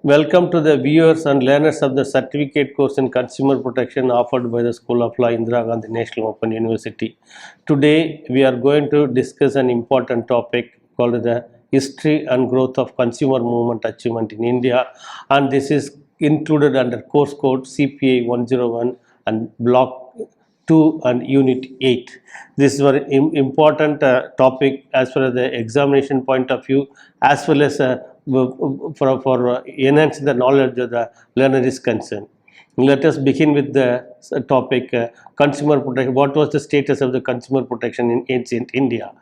Welcome to the viewers and learners of the certificate course in consumer protection offered by the School of Law, Indira Gandhi National Open University. Today, we are going to discuss an important topic called the history and growth of consumer movement achievement in India, and this is included under course code CPA 101 and block 2 and unit 8. This is very important topic as far as the examination point of view, as well as for enhancing the knowledge of the learner is concerned. Let us begin with the topic consumer protection. What was the status of the consumer protection in ancient India?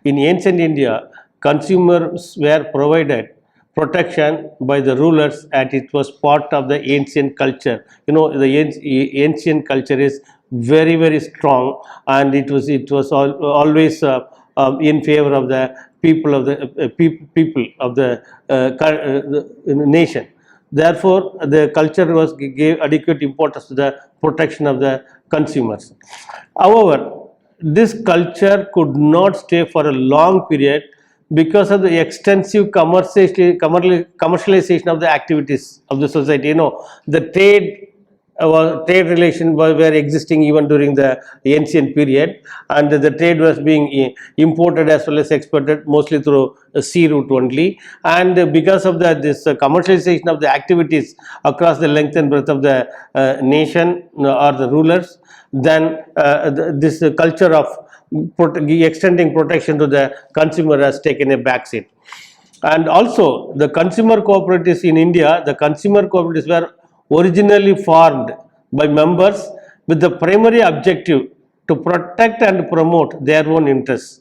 In ancient India, consumers were provided protection by the rulers, and it was part of the ancient culture. You know, the ancient culture is very strong, and it was always in favor of the people of the nation. Therefore, the culture gave adequate importance to the protection of the consumers. However, this culture could not stay for a long period because of the extensive commercialization of the activities of the society. You know, the trade relations were existing even during the ancient period, and the trade was being imported as well as exported mostly through sea route only. And because of this commercialization of the activities across the length and breadth of the nation or the rulers, then this culture of extending protection to the consumer has taken a backseat. And also, the consumer cooperatives in India, the consumer cooperatives were originally formed by members with the primary objective to protect and promote their own interests.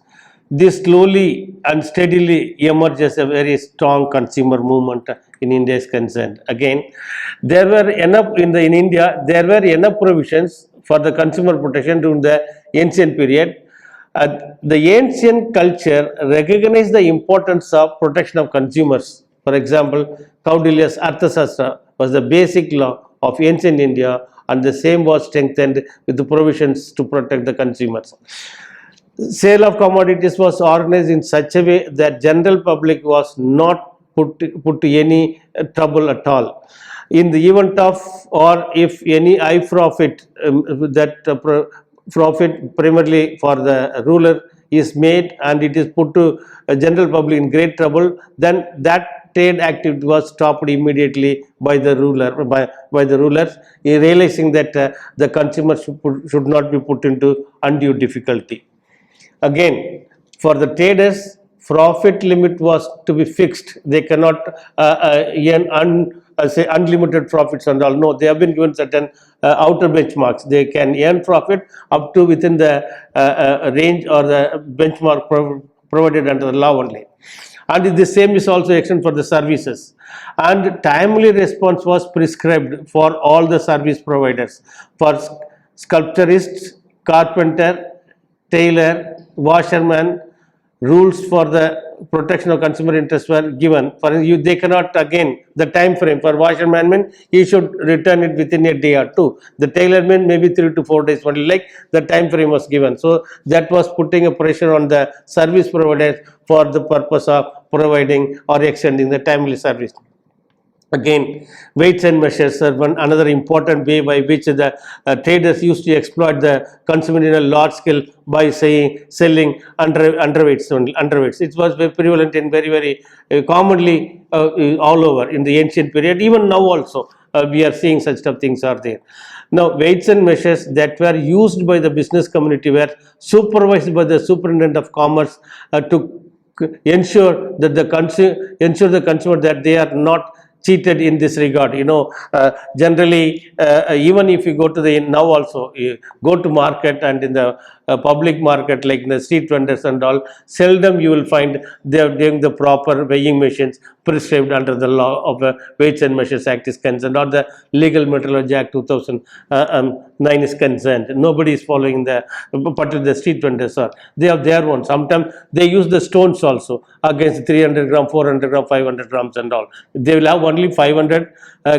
This slowly and steadily emerges a very strong consumer movement in India is concerned. Again, there were enough in India. There were enough provisions for the consumer protection during the ancient period. The ancient culture recognized the importance of protection of consumers. For example, Kaudilya's Arthasastra was the basic law of ancient India, and the same was strengthened with the provisions to protect the consumers. Sale of commodities was organized in such a way that general public was not put to any trouble at all. In the event of, or if any high profit, profit primarily for the ruler is made and it is put to general public in great trouble, then that trade activity was stopped immediately by the rulers, realizing that the consumers should not be put into undue difficulty. Again, for the traders, profit limit was to be fixed. They cannot earn unlimited profits and all. No, they have been given certain outer benchmarks. They can earn profit up to within the range or the benchmark provided under the law only. And the same is also extended for the services. And timely response was prescribed for all the service providers. For sculptorists, carpenter, tailor, washerman, rules for the protection of consumer interests were given. For you, they cannot, again, the time frame for washerman means he should return it within a day or two. The tailor means maybe 3 to 4 days only, like the time frame was given. So that was putting a pressure on the service providers for the purpose of providing or extending the timely service. Again, weights and measures are another important way by which the traders used to exploit the consumer in a large scale by selling underweights. It was very prevalent and very commonly all over in the ancient period. Even now also we are seeing such stuff things are there. Now, weights and measures that were used by the business community were supervised by the superintendent of commerce to ensure that the consumer that they are not cheated in this regard. You know, generally even if you go to the now also you go to market, and in the public market like in the street vendors and all, seldom you will find they are doing the proper weighing machines prescribed under the law of the Weights and Measures Act is concerned, or the Legal Metrology Act 2009 is concerned. Nobody is following the, particularly the street vendors are, they have their own. Sometimes they use the stones also against 300 gram, 400 gram, 500 grams and all. They will have only 500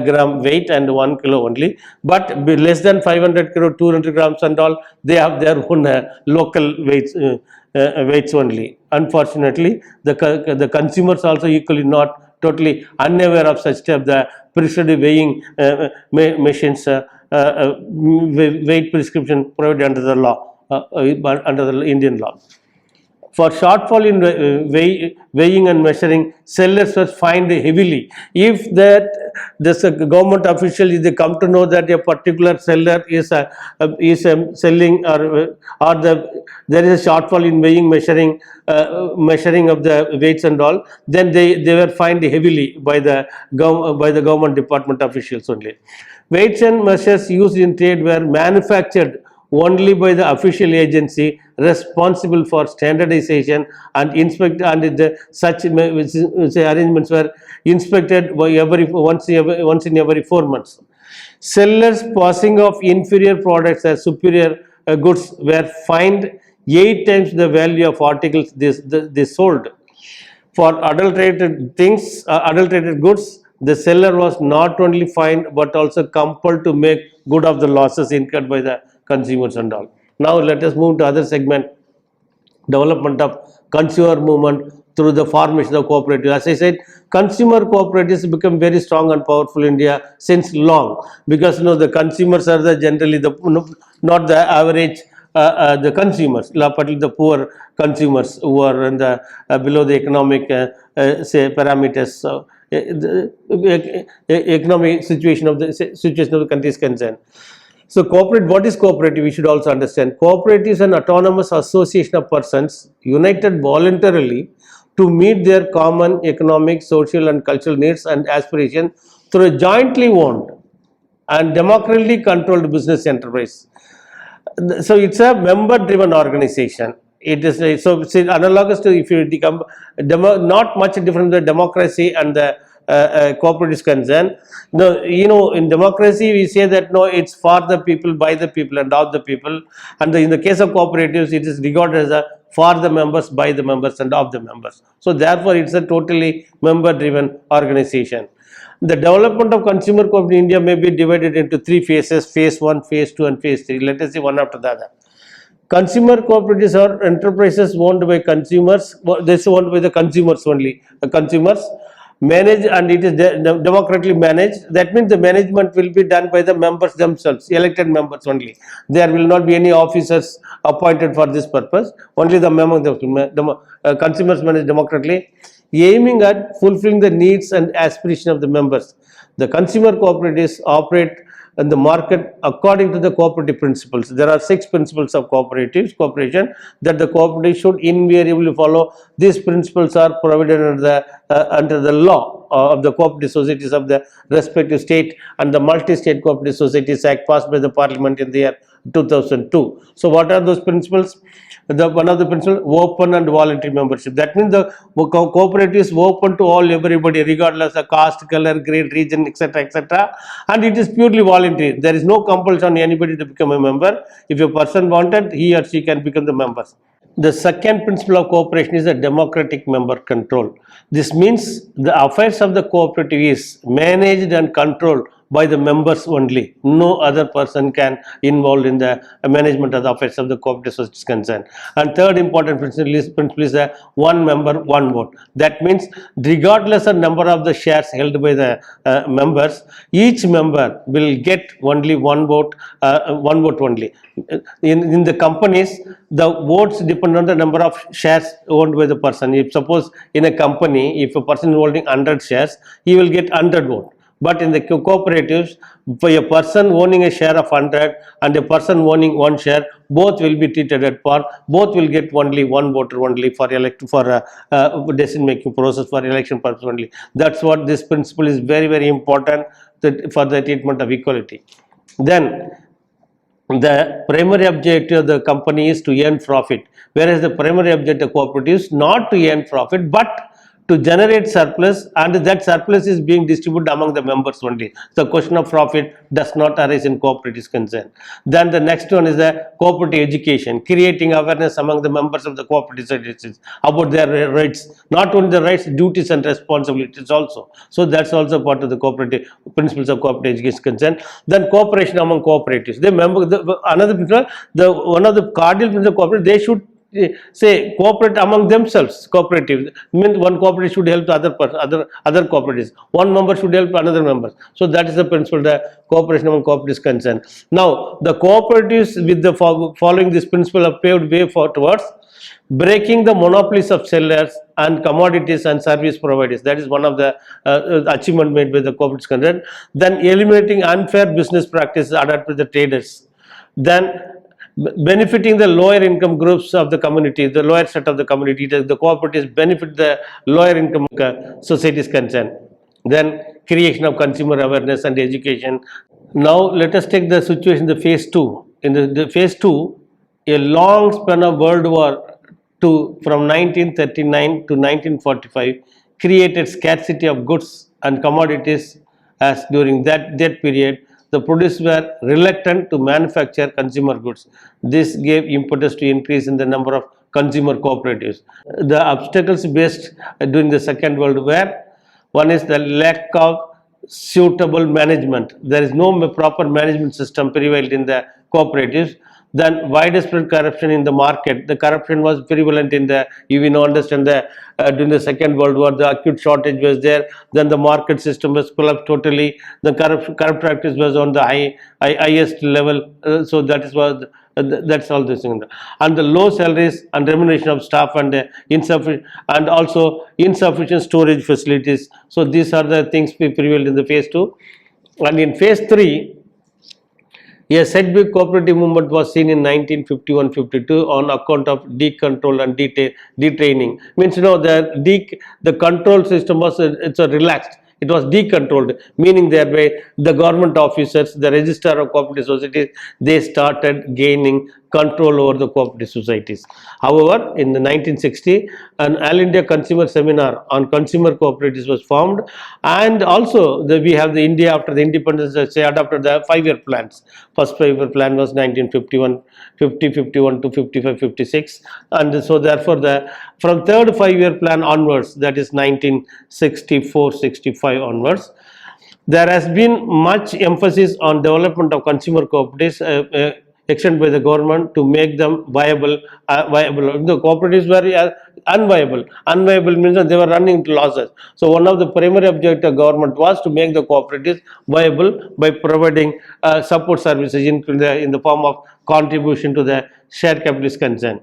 gram weight and 1 kilo only, but less than 500 kilo, 200 grams and all, they have their own local weights only. Unfortunately, the consumers also equally not totally unaware of such type the prescriptive weighing machines, weight prescription provided under the law, under the Indian law. For shortfall in weighing and measuring, sellers were fined heavily. If that this government official is they come to know that a particular seller is selling there is a shortfall in weighing, measuring of the weights and all, then they were fined heavily by the government department officials only. Weights and measures used in trade were manufactured only by the official agency responsible for standardization and such arrangements were inspected by once in every 4 months. Sellers passing off inferior products as superior goods were fined 8 times the value of articles they sold. For adulterated goods, the seller was not only fined but also compelled to make good of the losses incurred by the consumers and all. Now let us move to other segment, development of consumer movement through the formation of cooperatives. As I said, consumer cooperatives become very strong and powerful in India since long, because the consumers are generally not the average the consumers, particularly the poor consumers who are in the below the economic parameters. The economic situation of the country is concerned. So what is cooperative? We should also understand. Cooperative is an autonomous association of persons united voluntarily to meet their common economic, social and cultural needs and aspirations through a jointly owned and democratically controlled business enterprise. So it's a member driven organization. It is it's analogous to, if you become not much different than democracy and the cooperative is concerned. No, in democracy we say that no, it's for the people, by the people and of the people, and in the case of cooperatives it is regarded as a for the members, by the members and of the members. So therefore it's a totally member driven organization. The development of consumer cooperative in India may be divided into 3 phases: phase 1, phase 2 and phase 3. Let us see one after the other. Consumer cooperatives are enterprises owned by consumers. This is owned by the consumers only. The consumers managed, and it is democratically managed. That means the management will be done by the members themselves, elected members only. There will not be any officers appointed for this purpose. Only the consumers manage democratically, aiming at fulfilling the needs and aspirations of the members. The consumer cooperatives operate in the market according to the cooperative principles. There are 6 principles of cooperation that the cooperative should invariably follow. These principles are provided under the law of the cooperative societies of the respective state and the Multi-State Cooperative Societies Act passed by the Parliament in the year 2002. So what are those principles? One of the principles, open and voluntary membership. That means the cooperative is open to everybody, regardless of caste, color, grade, region, etc., and it is purely voluntary. There is no compulsion on anybody to become a member. If a person wanted, he or she can become the members. The second principle of cooperation is the democratic member control. This means the affairs of the cooperative is managed and controlled by the members only. No other person can involve in the management of the affairs of the cooperative society is concerned. And third important principle is the one member, one vote. That means regardless of number of the shares held by the members, each member will get only one vote only. In the companies, the votes depend on the number of shares owned by the person. If suppose in a company, if a person is holding 100 shares, he will get 100 votes. But in the cooperatives, for a person owning a share of 100 and a person owning 1 share, both will be treated at par. Both will get only one voter only for decision making process, for election purpose only. That's what this principle is very, very important for the treatment of equality. Then the primary objective of the company is to earn profit, whereas the primary objective of cooperative is not to earn profit but to generate surplus, and that surplus is being distributed among the members only. The question of profit does not arise in cooperative concern. Then the next one is the cooperative education, creating awareness among the members of the cooperative societies about their rights, not only the rights, duties and responsibilities also. So that's also part of the cooperative principles of cooperative education concern. Then cooperation among cooperatives. One of the cardinal principles of cooperative, they should say cooperate among themselves. Cooperative means one cooperative should help the other cooperatives. One member should help another member. So that is the principle, the cooperation among cooperatives is concerned. Now the cooperatives with the following this principle have paved way towards breaking the monopolies of sellers and commodities and service providers. That is one of the achievement made by the cooperatives concerned. Then eliminating unfair business practices adopted by the traders. Then benefiting the lower income groups of the community, the lower set of the community, the cooperatives benefit the lower income societies concerned. Then creation of consumer awareness and education. Now let us take the situation, the phase 2. In the phase 2, a long span of World War II from 1939 to 1945 created scarcity of goods and commodities, as during that period the producers were reluctant to manufacture consumer goods. This gave impetus to increase in the number of consumer cooperatives. The obstacles faced during the Second World War, one is the lack of suitable management. There is no proper management system prevailed in the cooperatives. Then widespread corruption in the market. The corruption was prevalent in the, you will understand, the during the Second World War, the acute shortage was there. Then the market system was collapsed totally. The corrupt practice was on the highest level. So that is what, that's all this thing. And the low salaries and remuneration of staff and insufficient, and also insufficient storage facilities. So these are the things we prevailed in the phase 2. And in phase 3, a setback cooperative movement was seen in 1951-52 on account of decontrol and detraining. Means, you know, the control system was relaxed. It was decontrolled, meaning thereby the government officers, the registrar of cooperative societies, they started gaining control over the cooperative societies. However, in the 1960, an All India Consumer Seminar on consumer cooperatives was formed, and also we have the India after the independence, say, adopted the 5-year plans. First 5-year plan was 1951 to 55, 56, and so therefore from third 5-year plan onwards, that is 1964-65 onwards, there has been much emphasis on development of consumer cooperatives extended by the government to make them viable. The cooperatives were unviable. Unviable means that they were running into losses. So one of the primary objectives of government was to make the cooperatives viable by providing support services in the form of contribution to the share capital is concerned.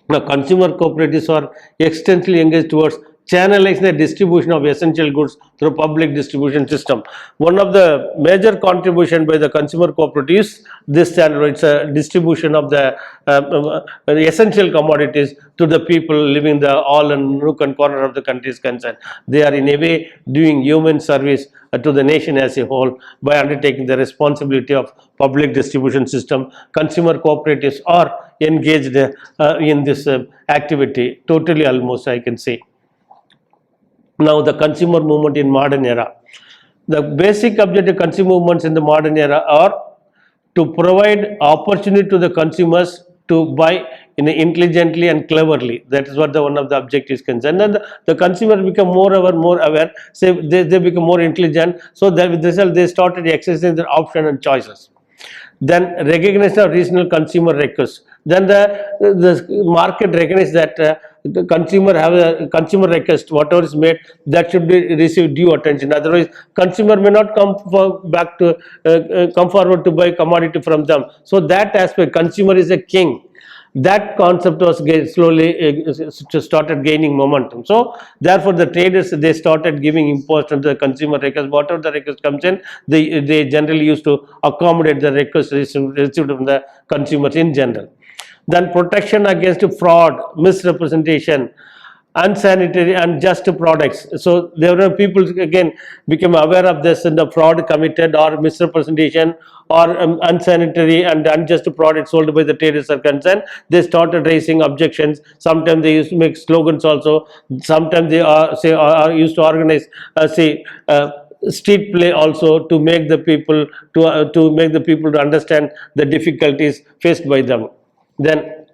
Now, consumer cooperatives are extensively engaged towards channelizing the distribution of essential goods through public distribution system. One of the major contribution by the consumer cooperatives, this channel, it's a distribution of the essential commodities to the people living the all and nook and corner of the country is concerned. They are in a way doing human service to the nation as a whole by undertaking the responsibility of public distribution system. Consumer cooperatives are engaged in this activity totally, almost, I can say. Now, the consumer movement in modern era. The basic objective of consumer movements in the modern era are to provide opportunity to the consumers to buy intelligently and cleverly. That is what one of the objectives concerned. And the consumer become more aware, say they become more intelligent, so that with this they started exercising their option and choices. Then recognition of regional consumer requests. Then the market recognizes that the consumer have a consumer request, whatever is made, that should be receive due attention. Otherwise, consumer may not come forward to buy commodity from them. So that aspect, consumer is a king. That concept was slowly started gaining momentum. So therefore, the traders, they started giving importance to the consumer request. Whatever the request comes in, they generally used to accommodate the request received from the consumers in general. Then protection against fraud, misrepresentation, unsanitary and unjust products. So there were people again became aware of this and the fraud committed or misrepresentation or unsanitary and unjust products sold by the traders are concerned. They started raising objections. Sometimes they used to make slogans also. Sometimes they used to organize street play also to make the people to understand the difficulties faced by them. Then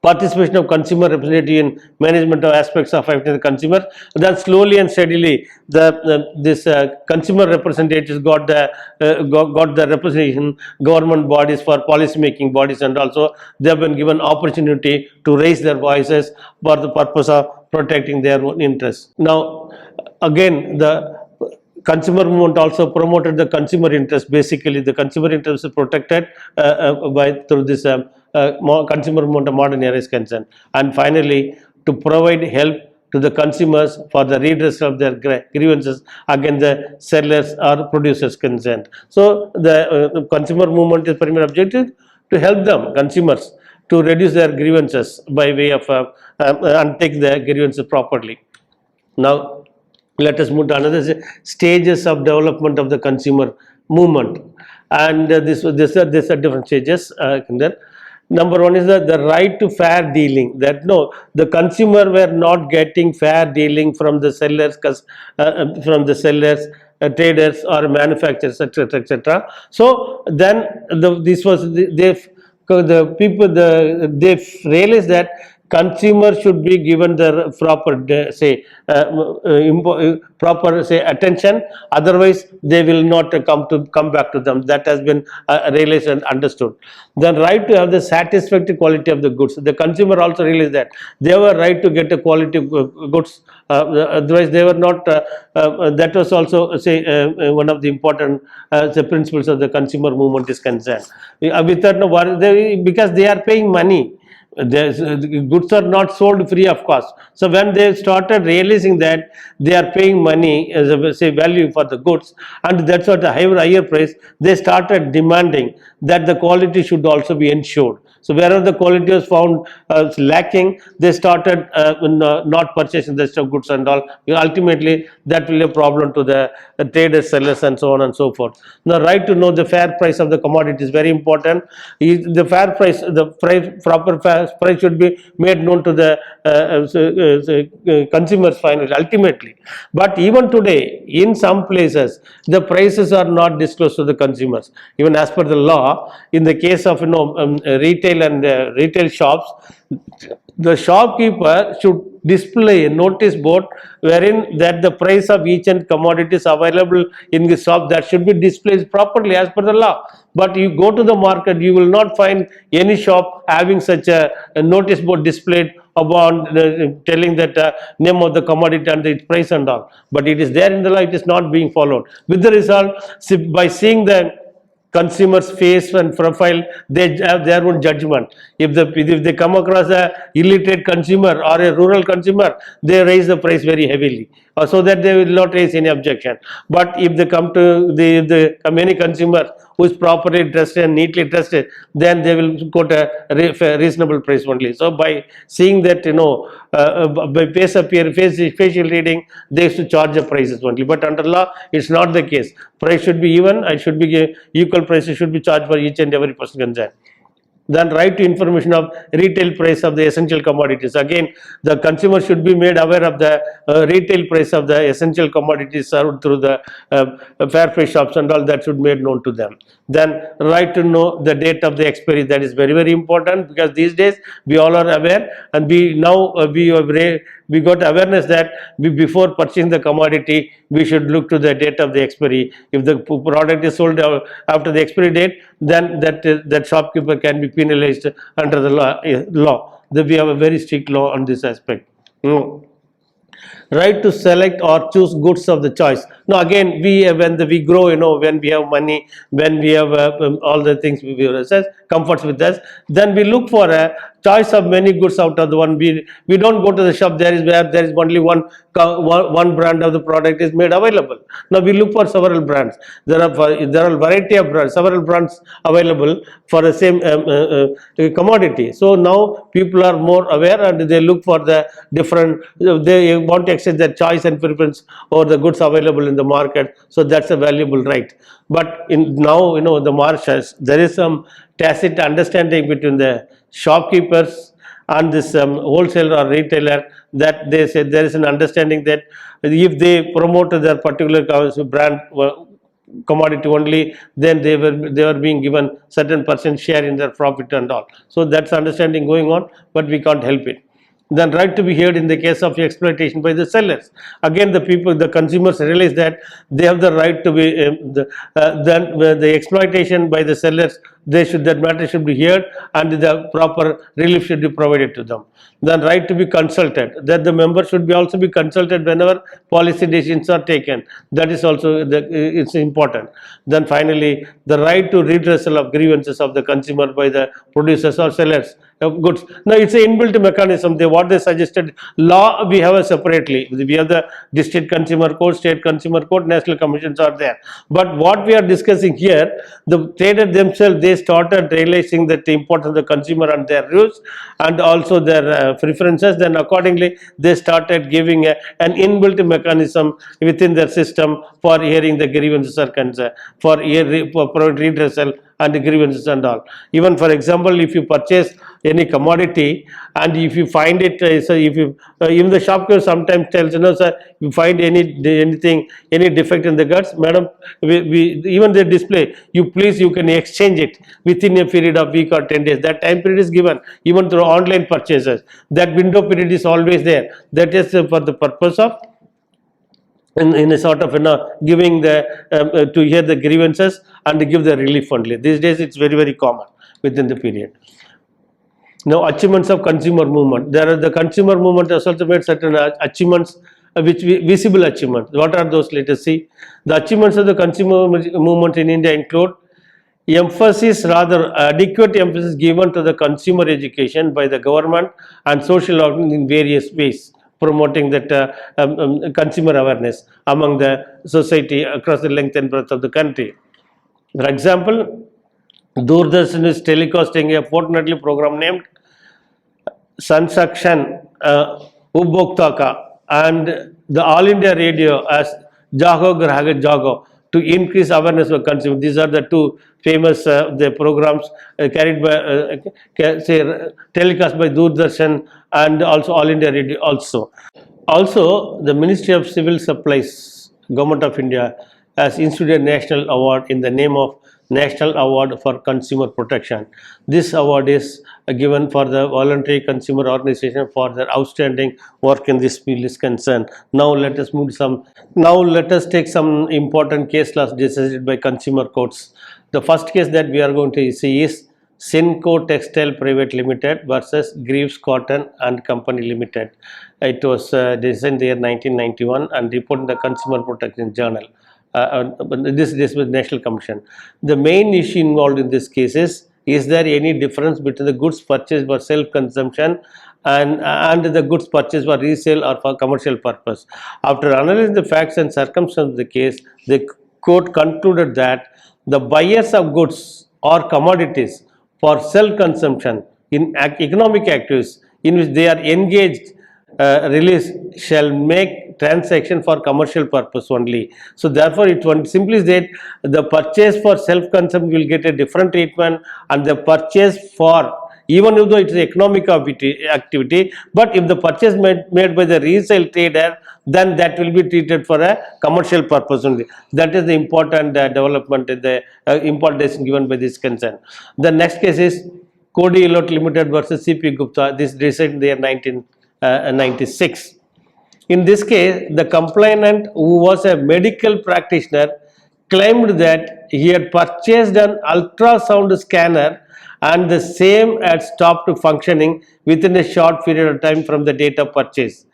participation of consumer representative in management of aspects of affecting the consumer. Then slowly and steadily, this consumer representatives got the representation, government bodies for policy making bodies, and also they have been given opportunity to raise their voices for the purpose of protecting their own interests. Now, again, the consumer movement also promoted the consumer interest. Basically, the consumer interest is protected through this consumer movement of modern era is concerned. And finally, to provide help to the consumers for the redress of their grievances against the sellers or producers concerned. So the consumer movement is primary objective to help them, consumers, to reduce their grievances by way of and take the grievances properly. Now, let us move to another stages of development of the consumer movement, and these are different stages. Number one is the right to fair dealing. That no, the consumer were not getting fair dealing from the sellers, traders or manufacturers, etc., etc. So then this was the people they realized that consumers should be given the proper proper attention, otherwise they will not come back to them. That has been realized and understood. The right to have the satisfactory quality of the goods, the consumer also realized that they were right to get a quality goods, otherwise they were not. That was also one of the important principles of the consumer movement is concerned. With that, because they are paying money, the goods are not sold free of cost. So when they started realizing that they are paying money as a value for the goods, and that's what a higher price, they started demanding that the quality should also be ensured. So wherever the quality was found lacking, they started not purchasing the goods and all. Ultimately, that will be a problem to the traders, sellers, and so on and so forth. The right to know the fair price of the commodity is very important. The fair price, proper price should be made known to the consumers finally, ultimately. But even today, in some places, the prices are not disclosed to the consumers. Even as per the law, in the case of retail and retail shops, the shopkeeper should display a notice board wherein that the price of each and commodity is available in the shop, that should be displayed properly as per the law. But you go to the market, you will not find any shop having such a notice board displayed about telling that name of the commodity and its price and all. But it is there in the law, it is not being followed. With the result, by seeing the consumer's face and profile, they have their own judgment. If they come across a illiterate consumer or a rural consumer, they raise the price very heavily, so that they will not raise any objection. But if they come to any consumer who is properly dressed and neatly dressed, then they will quote a reasonable price only. So by seeing that, by facial reading, they should charge the prices only. But under law, it's not the case. Price should be even, and should be equal prices should be charged for each and every person concerned. Then right to information of retail price of the essential commodities. Again, the consumer should be made aware of the retail price of the essential commodities served through the fair price shops and all, that should be made known to them. Then right to know the date of the expiry. That is very, very important, because these days we all are aware, and we got awareness that before purchasing the commodity, we should look to the date of the expiry. If the product is sold after the expiry date, then that shopkeeper can be penalized under the law. We have a very strict law on this aspect. Right to select or choose goods of the choice. Now again, when we grow, when we have money, when we have all the things we assess, comforts with us, then we look for a choice of many goods out of the one. We don't go to the shop there is only one brand of the product is made available. Now we look for several brands. There are a variety of brands, several brands available for the same commodity. So now people are more aware, and they look for the different, they want to exercise their choice and preference over the goods available in the market. So that's a valuable right. But now the marshes, there is some tacit understanding between the shopkeepers and this wholesaler or retailer, that they say there is an understanding that if they promote their particular brand commodity only, then they were being given certain percent share in their profit and all. So that's understanding going on, but we can't help it. Then right to be heard in the case of exploitation by the sellers. Again, the consumers realize that they have the right to be, then the exploitation by the sellers, that matter should be heard and the proper relief should be provided to them. Then right to be consulted, that the member should be also be consulted whenever policy decisions are taken. That is also it's important. Then finally, the right to redressal of grievances of the consumer by the producers or sellers of goods. Now it's an inbuilt mechanism. What they suggested, law we have a separately. We have the district consumer court, state consumer court, national commissions are there. But what we are discussing here, the traders themselves, they started realizing that the importance of the consumer and their rules and also their preferences. Then accordingly, they started giving an inbuilt mechanism within their system for hearing the grievances are concerned, for redressal and grievances and all. Even for example, if you purchase any commodity and if you find it, so if you even the shopkeeper sometimes tells, sir, you find anything, any defect in the goods, madam, we even the display, you can exchange it within a period of week or 10 days. That time period is given even through online purchases. That window period is always there. That is for the purpose of in a sort of giving the to hear the grievances and to give the relief only. These days it's very, very common within the period. Now, achievements of consumer movement. There are the consumer movement has also made certain achievements, visible achievements. What are those? Let us see. The achievements of the consumer movement in India include emphasis, rather adequate emphasis given to the consumer education by the government and social organizations in various ways, promoting that consumer awareness among the society across the length and breadth of the country. For example, Doordarshan is telecasting a fortnightly program named Sansakshan Ubhoktaka, and the All India Radio as Jago Grahaga Jago, to increase awareness of consumers. These are the two famous the programs carried by telecast by Doordarshan and also All India Radio also. Also, the Ministry of Civil Supplies, Government of India, has instituted a national award in the name of National Award for Consumer Protection. This award is given for the voluntary consumer organization for their outstanding work in this field is concerned. Now let us move some. Now let us take some important case laws decided by consumer courts. The first case that we are going to see is Senco Textile Private Limited versus Greaves Cotton and Company Limited. It was decided in the year 1991 and reported in the Consumer Protection Journal. This was National Commission. The main issue involved in this case is there any difference between the goods purchased for self-consumption and the goods purchased for resale or for commercial purpose? After analyzing the facts and circumstances of the case, the court concluded that the buyers of goods or commodities for self-consumption in economic activities in which they are engaged release shall make transaction for commercial purpose only. So therefore, it simply that the purchase for self-consumption will get a different treatment, and the purchase for, even though it is economic activity, but if the purchase made by the resale trader, then that will be treated for a commercial purpose only. That is the important development in the importance given by this concern. The next case is Cody Elot Limited versus CP Gupta. This decided in the year 1996. In this case, the complainant, who was a medical practitioner, claimed that he had purchased an ultrasound scanner and the same had stopped functioning within a short period of time from the date of purchase.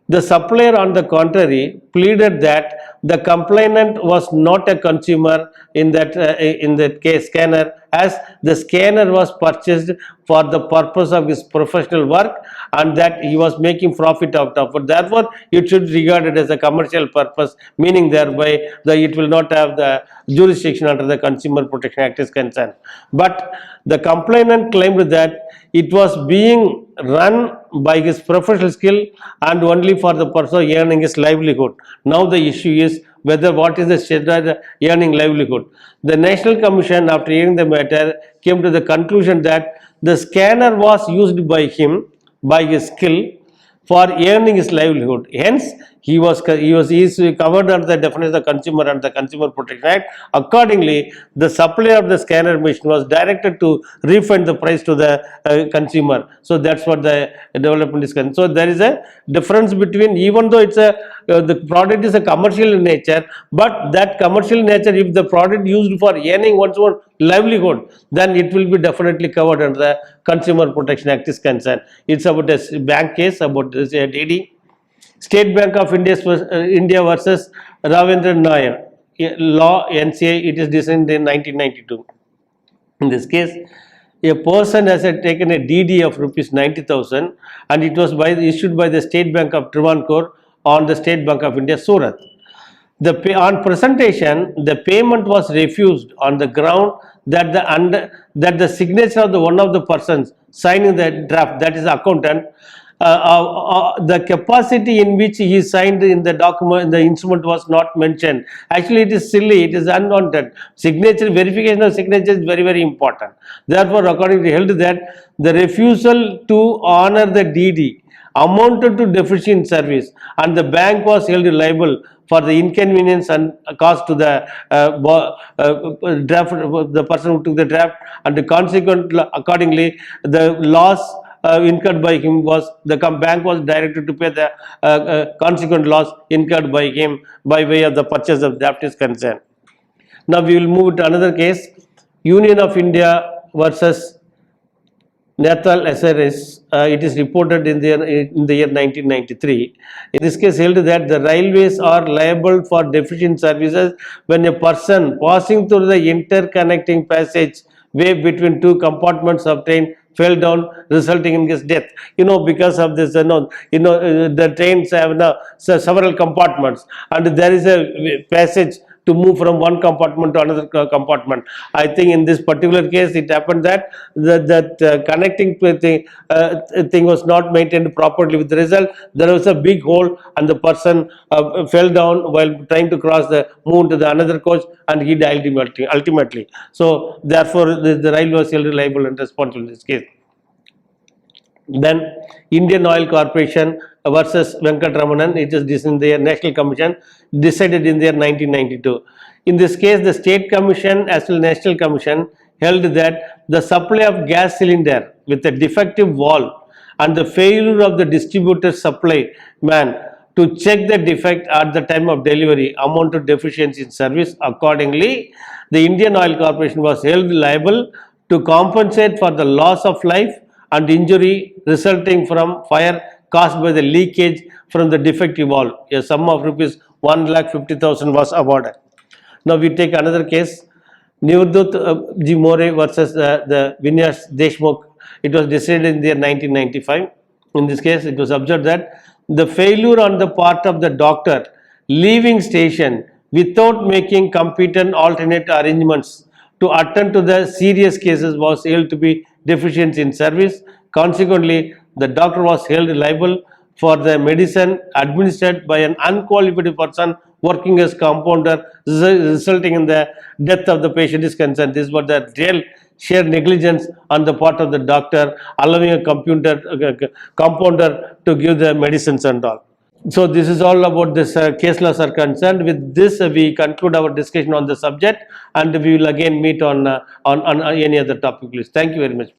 The supplier, on the contrary, pleaded that the complainant was not a consumer in that case scanner, as the scanner was purchased for the purpose of his professional work and that he was making profit out of it. Therefore, it should be regarded as a commercial purpose, meaning thereby that it will not have the jurisdiction under the Consumer Protection Act is concerned. But the complainant claimed that it was being run by his professional skill and only for the purpose of earning his livelihood. Now the issue is whether what is the standard earning livelihood. The National Commission, after hearing the matter, came to the conclusion that the scanner was used by him, by his skill, for earning his livelihood. Hence, He is covered under the definition of the Consumer and the Consumer Protection Act. Accordingly, the supplier of the scanner machine was directed to refund the price to the consumer. So that's what the development is concerned. So there is a difference between, even though it's a the product is a commercial in nature, but that commercial nature, if the product used for earning one's own livelihood, then it will be definitely covered under the Consumer Protection Act is concerned. It's about a bank case about this DD. State Bank of India versus Ravindran Nair, law NCA, it is designed in 1992. In this case, a person has taken a DD of rupees 90,000 and it was issued by the State Bank of Travancore on the State Bank of India, Surat. On presentation, the payment was refused on the ground that the signature of one of the persons signing the draft, that is accountant, the capacity in which he signed in the document, the instrument was not mentioned. Actually, it is silly, it is unwanted. Signature, verification of signature is very, very important. Therefore, accordingly held that the refusal to honor the DD amounted to deficiency in service, and the bank was held liable for the inconvenience and caused to the draft, the person who took the draft, and accordingly the loss incurred by him was, the bank was directed to pay the consequent loss incurred by him by way of the purchase of draft is concerned. Now we will move to another case, Union of India versus Nathal SRS. It is reported in the year 1993. In this case, held that the railways are liable for deficient services when a person passing through the interconnecting passage way between two compartments of train fell down, resulting in his death. Because of this, the trains have several compartments, and there is a passage to move from one compartment to another compartment. I think in this particular case, it happened that that connecting thing was not maintained properly. With the result, there was a big hole, and the person fell down while trying to move to the another coach, and he died ultimately. So therefore, the railway was held liable and responsible in this case. Then Indian Oil Corporation versus Venkatramanan, it is in the National Commission, decided in the year 1992. In this case, the State Commission as well as National Commission held that the supply of gas cylinder with a defective valve and the failure of the distributor supply man to check the defect at the time of delivery amount to deficiency in service. Accordingly, the Indian Oil Corporation was held liable to compensate for the loss of life and injury resulting from fire caused by the leakage from the defective valve. A sum of rupees 1,50,000 was awarded. Now we take another case, Nivadut G. More versus the Vinyas Deshmukh. It was decided in the year 1995. In this case, it was observed that the failure on the part of the doctor leaving station without making competent alternate arrangements to attend to the serious cases was held to be deficiency in service. Consequently, the doctor was held liable for the medicine administered by an unqualified person working as compounder, resulting in the death of the patient is concerned. This was the real sheer negligence on the part of the doctor, allowing a compounder to give the medicines and all. So this is all about this case laws are concerned. With this, we conclude our discussion on the subject, and we will again meet on any other topic, please. Thank you very much.